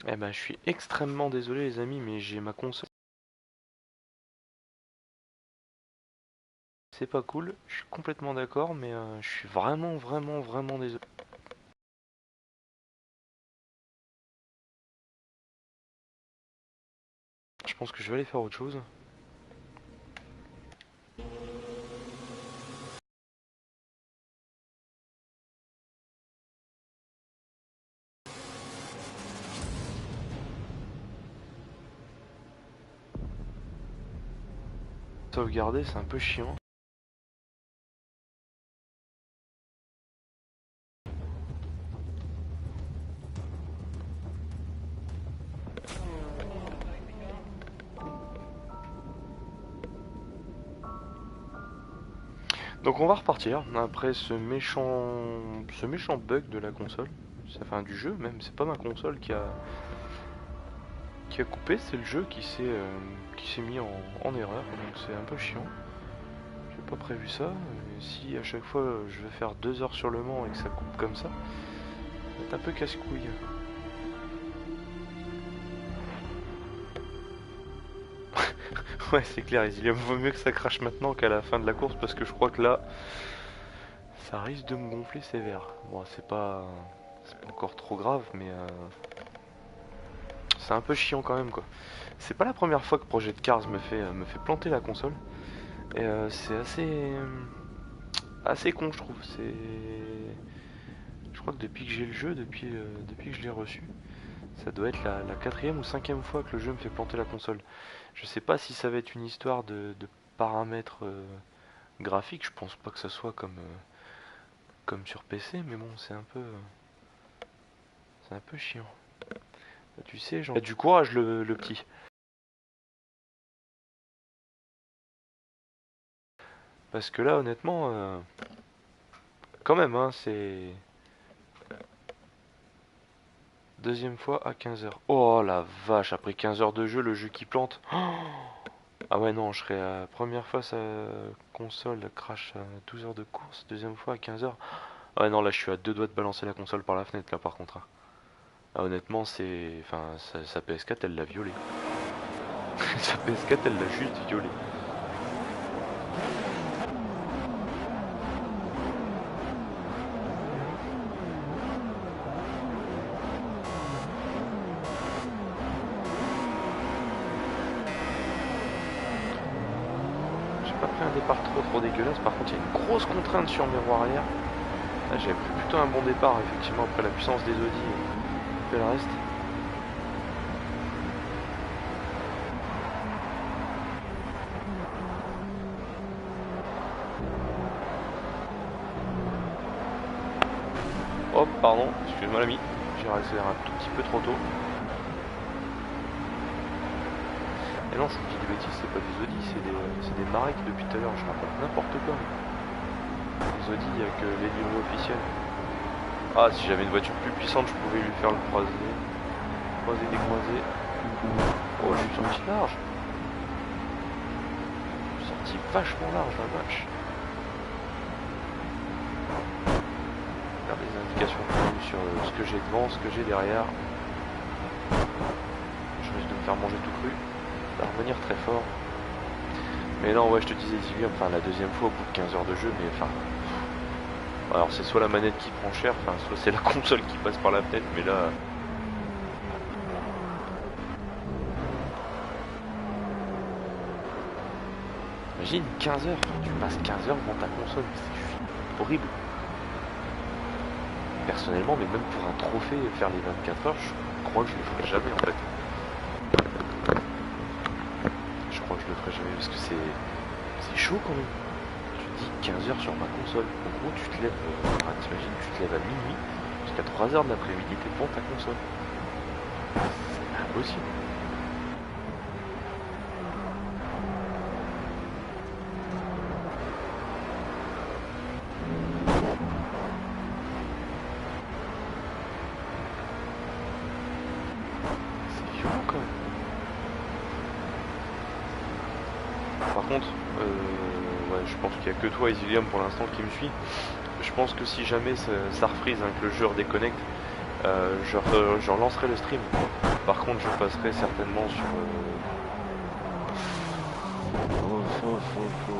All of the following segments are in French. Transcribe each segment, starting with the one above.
Eh ben, je suis extrêmement désolé les amis, mais j'ai ma console. C'est pas cool, je suis complètement d'accord, mais je suis vraiment désolé. Je pense que je vais aller faire autre chose. Sauvegarder, c'est un peu chiant. Donc on va repartir après ce méchant bug de la console. Enfin du jeu même, c'est pas ma console qui a coupé, c'est le jeu qui s'est mis en erreur, donc c'est un peu chiant. J'ai pas prévu ça, et si à chaque fois je vais faire 2 heures sur le Mans et que ça coupe comme ça, ça va être un peu casse-couille. Ouais, c'est clair, il vaut mieux que ça crache maintenant qu'à la fin de la course parce que je crois que là, ça risque de me gonfler sévère. Bon, c'est pas encore trop grave, mais c'est un peu chiant quand même quoi. C'est pas la première fois que Project Cars me fait planter la console et c'est assez con je trouve. Je crois que depuis que j'ai le jeu, depuis que je l'ai reçu, ça doit être la quatrième ou cinquième fois que le jeu me fait planter la console. Je sais pas si ça va être une histoire de paramètres graphiques. Je pense pas que ça soit comme sur PC, mais bon, c'est un peu chiant. Tu sais, genre, du courage le petit. Parce que là, honnêtement, quand même, hein, c'est deuxième fois à 15 heures. Oh la vache, après 15 heures de jeu, le jeu qui plante. Ah ouais, non, je serais à première fois sa console crash à 12 heures de course, deuxième fois à 15 heures. Ah ouais, non, là, je suis à deux doigts de balancer la console par la fenêtre, là, par contre, hein. Ah, honnêtement, enfin, sa PS4, elle l'a violé. Sa PS4, elle l'a juste violé. J'ai pas pris un départ trop dégueulasse. Par contre, il y a une grosse contrainte sur mes roues arrière. Là, j'avais pris plutôt un bon départ, effectivement, après la puissance des Audi et le reste. Hop, pardon, excuse-moi l'ami. J'ai accéléré un tout petit peu trop tôt. Et non, je vous dis des bêtises, c'est pas des Audi, c'est des Marek depuis tout à l'heure. Je raconte n'importe quoi. Les Audi, il n'y a que les livres officiels. Ah, si j'avais une voiture plus puissante, je pouvais lui faire le croisé. Croisé, décroisé. Oh, je suis sorti large. Je suis sorti vachement large, la vache. Regarde les indications sur ce que j'ai devant, ce que j'ai derrière. Je risque de me faire manger tout cru. Ça va revenir très fort. Mais non, ouais, je te disais, Zillium, enfin la deuxième fois au bout de 15 heures de jeu, mais enfin. Alors c'est soit la manette qui prend cher, enfin soit c'est la console qui passe par la fenêtre, mais là. Imagine 15 heures, tu passes 15 heures devant ta console, c'est horrible. Personnellement, mais même pour un trophée, faire les 24 heures, je crois que je le ferai jamais en fait. Je crois que je le ferai jamais parce que c'est chaud quand même. Tu te dis 15 heures sur ma console. En gros, tu te lèves, t'imagines, tu te lèves à minuit, jusqu'à 3 heures de l'après-midi, t'es devant ta console. C'est impossible. C'est violent quand même. Par contre, ouais, je pense qu'il n'y a que toi, Isilium, pour l'instant, qui me suit. Je pense que si jamais ça refreeze, hein, que le jeu redéconnecte, je relancerai le stream. Par contre, je passerai certainement sur...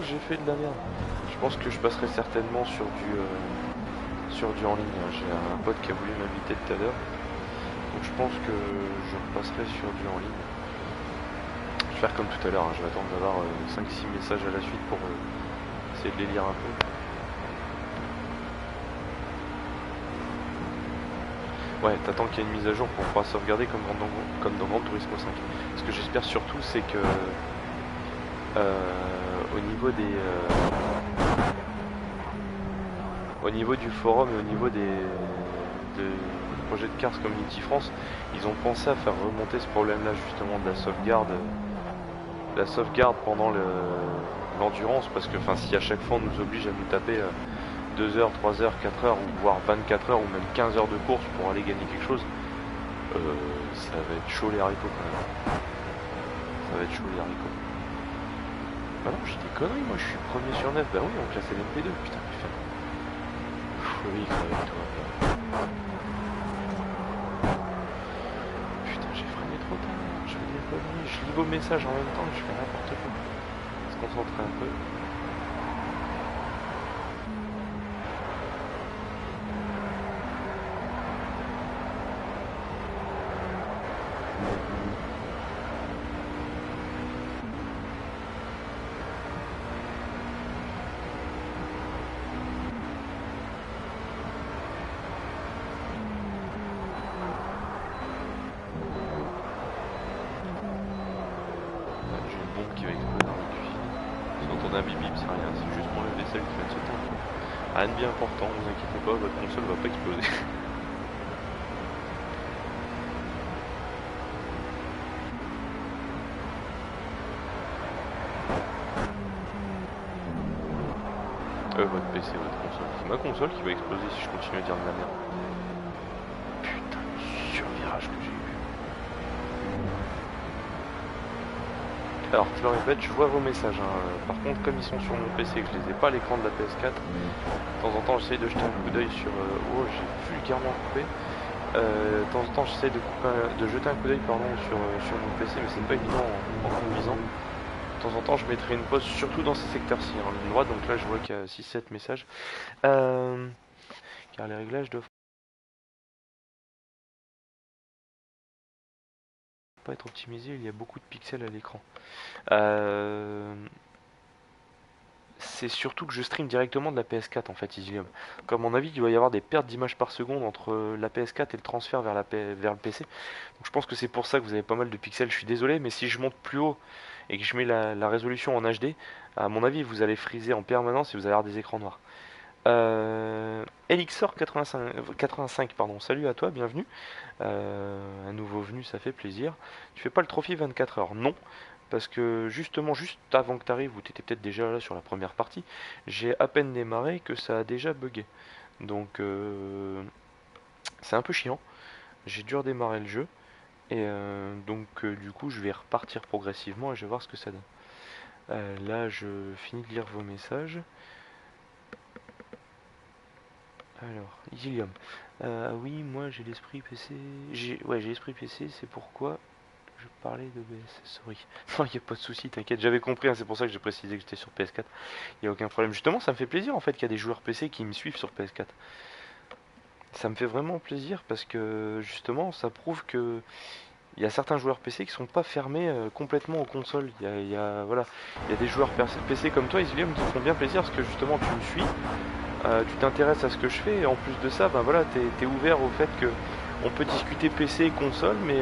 j'ai fait de la merde. Je pense que je passerai certainement sur du en ligne. J'ai un pote qui a voulu m'inviter tout à l'heure. Donc je pense que je repasserai sur du en ligne. Je vais faire comme tout à l'heure, hein. Je vais attendre d'avoir 5-6 messages à la suite pour essayer de les lire un peu. Ouais, t'attends qu'il y ait une mise à jour pour pouvoir sauvegarder comme dans Gran Turismo 5. Ce que j'espère surtout, c'est que au niveau du forum et au niveau du projet de Cars Community France, ils ont pensé à faire remonter ce problème-là justement de la sauvegarde pendant l'endurance, parce que si à chaque fois on nous oblige à nous taper 2 heures, 3 heures, 4 heures, ou voire 24 heures, ou même 15 heures de course pour aller gagner quelque chose, ça va être chaud les haricots quand même. Ça va être chaud les haricots. Bah non, j'ai des conneries, moi je suis premier sur 9, bah oui, on classe l'MP2, putain, mais fin. Oui, avec toi. Putain, j'ai freiné trop tard, je vais les revenir, je lis vos messages en même temps, je fais n'importe quoi. On va se concentrer un peu. Rien de bien important, ne vous inquiétez pas, votre console va pas exploser. Votre PC, votre console. C'est ma console qui va exploser si je continue à dire de la merde. Putain, le survirage que j'ai eu. Alors, je le répète, je vois vos messages. Hein. Par contre, comme ils sont sur mon PC et que je les ai pas à l'écran de la PS4, de temps en temps, j'essaye de jeter un coup d'œil sur... oh, j'ai vulgairement coupé. De temps en temps, j'essaye de jeter un coup d'œil sur mon PC, mais c'est pas évident en conduisant. De temps en temps, je mettrai une pause, surtout dans ces secteurs-ci, en ligne droite. Donc là, je vois qu'il y a 6-7 messages. Car les réglages doivent pas être optimisés, il y a beaucoup de pixels à l'écran. C'est surtout que je stream directement de la PS4 en fait, Easilium. Comme à mon avis, il doit y avoir des pertes d'images par seconde entre la PS4 et le transfert vers le PC. Donc je pense que c'est pour ça que vous avez pas mal de pixels, je suis désolé, mais si je monte plus haut et que je mets la résolution en HD, à mon avis, vous allez friser en permanence et vous allez avoir des écrans noirs. Elixor 85, pardon, salut à toi, bienvenue. Un nouveau venu, ça fait plaisir. Tu fais pas le trophy 24 heures? Non, parce que justement, juste avant que tu arrives, ou tu étais peut-être déjà là sur la première partie, j'ai à peine démarré que ça a déjà bugué. Donc c'est un peu chiant. J'ai dû redémarrer le jeu. Et donc du coup, je vais repartir progressivement et je vais voir ce que ça donne. Là, je finis de lire vos messages. Alors, Ilium. Oui, moi j'ai l'esprit PC. J'ai l'esprit PC, c'est pourquoi je parlais d'OBS. Sorry. Non, il n'y a pas de souci, t'inquiète. J'avais compris, hein, c'est pour ça que j'ai précisé que j'étais sur PS4. Il n'y a aucun problème. Justement, ça me fait plaisir en fait qu'il y a des joueurs PC qui me suivent sur PS4. Ça me fait vraiment plaisir parce que justement, ça prouve que il y a certains joueurs PC qui sont pas fermés complètement aux consoles. Voilà, il y a des joueurs PC comme toi, Ilium, qui font bien plaisir parce que justement tu me suis. Tu t'intéresses à ce que je fais et en plus de ça, ben voilà, t'es ouvert au fait que on peut discuter PC et console, mais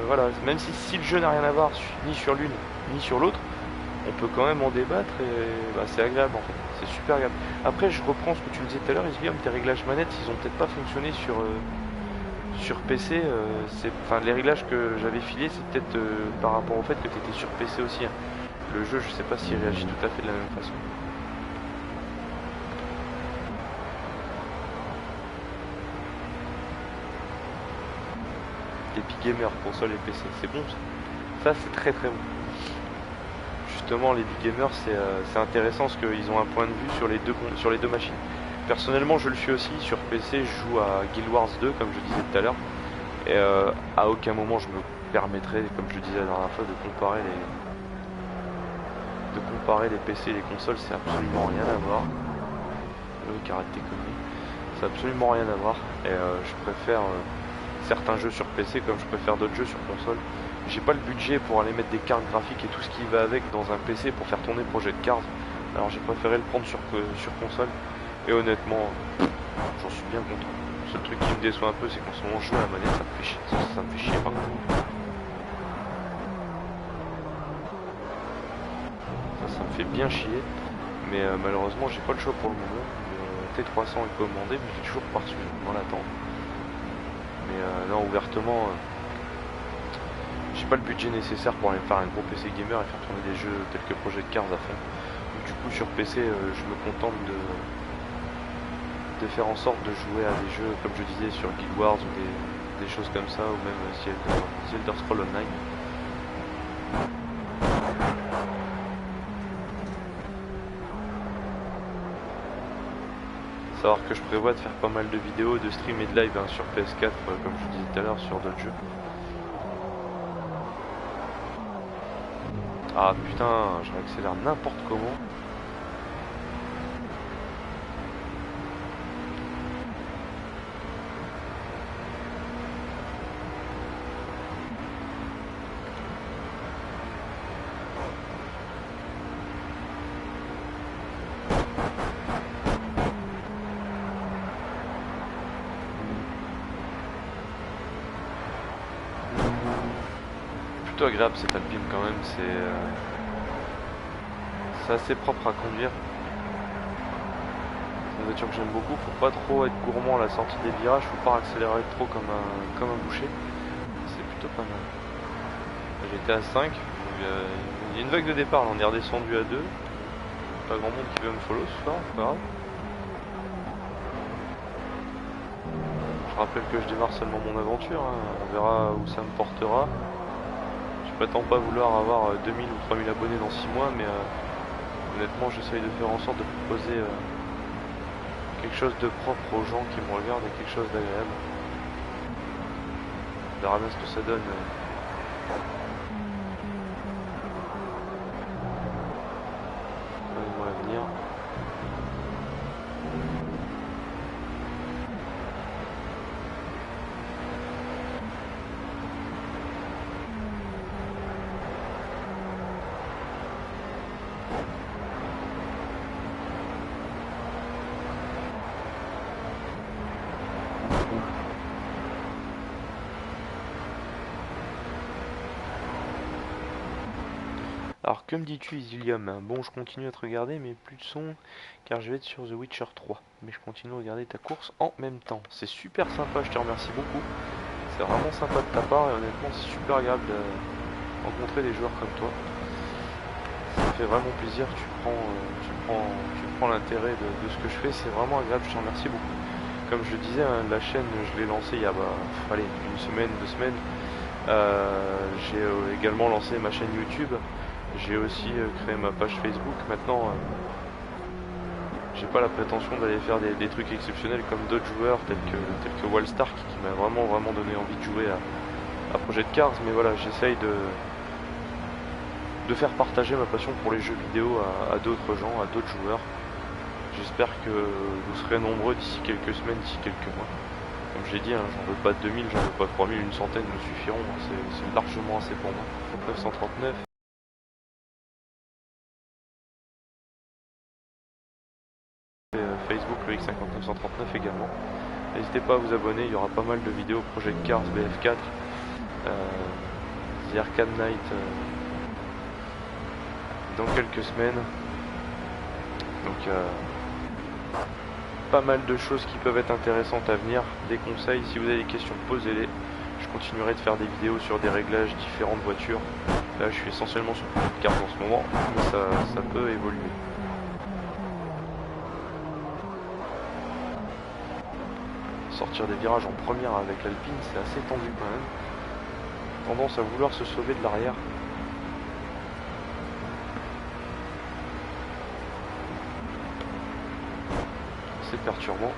voilà, même si le jeu n'a rien à voir ni sur l'une ni sur l'autre, on peut quand même en débattre et bah, c'est agréable en fait, c'est super agréable. Après, je reprends ce que tu me disais tout à l'heure, Isliam, tes réglages manettes, ils ont peut-être pas fonctionné sur PC. Les réglages que j'avais filés, c'est peut-être par rapport au fait que tu étais sur PC aussi. Hein. Le jeu, je sais pas s'il réagit tout à fait de la même façon. Epic Gamer, console et PC, c'est bon ça, c'est très très bon. Justement, les big gamers, c'est intéressant parce qu'ils ont un point de vue sur les deux machines. Personnellement je le suis aussi sur PC, je joue à Guild Wars 2 comme je disais tout à l'heure. Et à aucun moment je me permettrai, comme je le disais la dernière fois, de comparer les PC et les consoles, c'est absolument rien à voir. Le arrête tes conneries. C'est absolument rien à voir. Et je préfère certains jeux sur PC comme je préfère d'autres jeux sur console. J'ai pas le budget pour aller mettre des cartes graphiques et tout ce qui va avec dans un PC pour faire tourner Project Cars. Alors j'ai préféré le prendre sur console. Et honnêtement, j'en suis bien content. Le seul truc qui me déçoit un peu, c'est qu'en ce moment je joue à la manette, ça me fait chier. Ça me fait chier par contre. Ça me fait bien chier. Mais malheureusement, j'ai pas le choix pour le moment. Le T300 est commandé, mais j'ai toujours pas reçu dans l'attente. Mais non, ouvertement, j'ai pas le budget nécessaire pour aller me faire un gros PC gamer et faire tourner des jeux tels que Project Cars à fond. Donc, du coup, sur PC, je me contente de faire en sorte de jouer à des jeux, comme je disais, sur Guild Wars ou des choses comme ça, ou même Elder Scrolls Online. Savoir que je prévois de faire pas mal de vidéos, de stream et de live sur PS4, comme je vous disais tout à l'heure, sur d'autres jeux. Ah putain, je réaccélère n'importe comment. Plutôt agréable cette Alpine quand même, c'est assez propre à conduire. C'est une voiture que j'aime beaucoup, faut pas trop être gourmand à la sortie des virages, faut pas accélérer trop comme un boucher. C'est plutôt pas mal. J'étais à 5, il y a une vague de départ, là, on est redescendu à 2. Pas grand monde qui veut me follow ce soir, c'est pas grave. Je rappelle que je démarre seulement mon aventure, hein. On verra où ça me portera. Je m'attends pas à vouloir avoir 2000 ou 3000 abonnés dans 6 mois, mais honnêtement j'essaye de faire en sorte de proposer quelque chose de propre aux gens qui me regardent et quelque chose d'agréable. On verra bien ce que ça donne. Dans l'avenir. Alors que me dis-tu Isilium? Bon, je continue à te regarder mais plus de son car je vais être sur The Witcher 3. Mais je continue à regarder ta course en même temps. C'est super sympa, je te remercie beaucoup. C'est vraiment sympa de ta part et honnêtement c'est super agréable de rencontrer des joueurs comme toi. Ça me fait vraiment plaisir, tu prends l'intérêt de ce que je fais, c'est vraiment agréable, je te remercie beaucoup. Comme je le disais, hein, la chaîne je l'ai lancée il y a allez, une semaine, 2 semaines. J'ai également lancé ma chaîne YouTube. J'ai aussi créé ma page Facebook. Maintenant, j'ai pas la prétention d'aller faire des trucs exceptionnels comme d'autres joueurs tels que Wallstar qui m'a vraiment donné envie de jouer à Project Cars. Mais voilà, j'essaye de faire partager ma passion pour les jeux vidéo à d'autres gens, à d'autres joueurs. J'espère que vous serez nombreux d'ici quelques semaines, d'ici quelques mois. Comme j'ai dit, hein, j'en veux pas 2000, j'en veux pas 3000, une centaine me suffiront. C'est largement assez pour moi. 939. Facebook le X50939 également. N'hésitez pas à vous abonner, il y aura pas mal de vidéos Project Cars, BF4, The Arcade Night dans quelques semaines. Donc pas mal de choses qui peuvent être intéressantes à venir, des conseils, si vous avez des questions posez-les. Je continuerai de faire des vidéos sur des réglages différentes voitures. Là je suis essentiellement sur Project Cars en ce moment, mais ça peut évoluer. Sortir des virages en première avec l'Alpine, c'est assez tendu quand même. Tendance à vouloir se sauver de l'arrière. C'est perturbant.